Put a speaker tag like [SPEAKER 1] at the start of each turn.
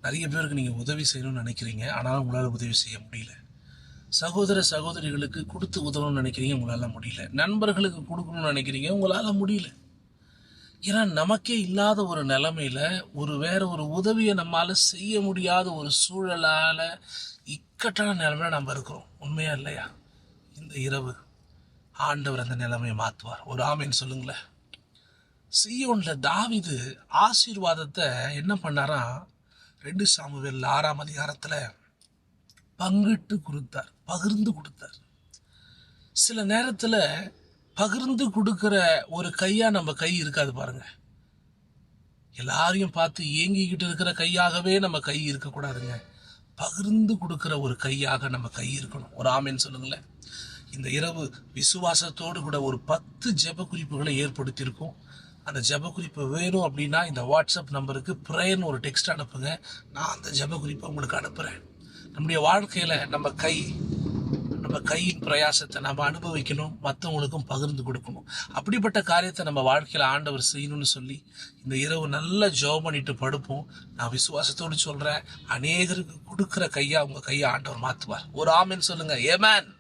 [SPEAKER 1] நிறைய பேருக்கு நீங்கள் உதவி செய்யணும்னு நினைக்கிறீங்க, ஆனாலும் உங்களால் உதவி செய்ய முடியல. சகோதர சகோதரிகளுக்கு கொடுத்து உதவணும்னு நினைக்கிறீங்க, உங்களால் முடியல. நண்பர்களுக்கு கொடுக்கணும்னு நினைக்கிறீங்க, உங்களால் முடியல. ஏன்னா நமக்கே இல்லாத ஒரு நிலைமையில வேற ஒரு உதவியை நம்மால செய்ய முடியாத ஒரு சூழலால இக்கட்டான நிலைமையில நம்ம இருக்கிறோம். உண்மையா இல்லையா? இந்த இரவு ஆண்டவர் அந்த நிலைமையை மாற்றுவார். ஒரு ஆமேன்னு சொல்லுங்களேன். சீயோன்ல தாவீது ஆசீர்வாதத்தை என்ன பண்ணாரா? 2 சாமுவேல் 6ஆம் அதிகாரத்துல பகிர்ந்து கொடுத்தார். சில நேரத்துல பகிர்ந்து கொடுக்கிற ஒரு கையா நம்ம கை இருக்காது பாருங்க. எல்லாரையும் பார்த்து ஏங்கிக்கிட்டு இருக்கிற கையாகவே நம்ம கை இருக்கக்கூடாதுங்க. பகிர்ந்து கொடுக்கிற ஒரு கையாக நம்ம கை இருக்கணும். ஒரு ஆமேன்னு சொல்லுங்களேன். இந்த இரவு விசுவாசத்தோடு கூட ஒரு 10 ஜெப குறிப்புகளை ஏற்படுத்தியிருக்கோம். அந்த ஜெப குறிப்பு வேணும் அப்படின்னா இந்த வாட்ஸ்அப் நம்பருக்கு ப்ரேயர்னு ஒரு டெக்ஸ்ட் அனுப்புங்க. நான் அந்த ஜெப குறிப்பை உங்களுக்கு அனுப்புகிறேன். நம்முடைய வாழ்க்கையில் நம்ம கையின் பிரயாசத்தை நம்ம அனுபவிக்கணும், மற்றவங்களுக்கும் பகிர்ந்து கொடுக்கணும். அப்படிப்பட்ட காரியத்தை நம்ம வாழ்க்கையில் ஆண்டவர் செய்யணும்னு சொல்லி இந்த இரவு நல்லா ஜெபம் பண்ணிட்டு படுப்போம். நான் விசுவாசத்தோடு சொல்கிறேன், அநேகருக்கு கொடுக்குற கையா உங்கள் கையை ஆண்டவர் மாற்றுவார். ஒரு ஆமென் சொல்லுங்க. ஏமேன்.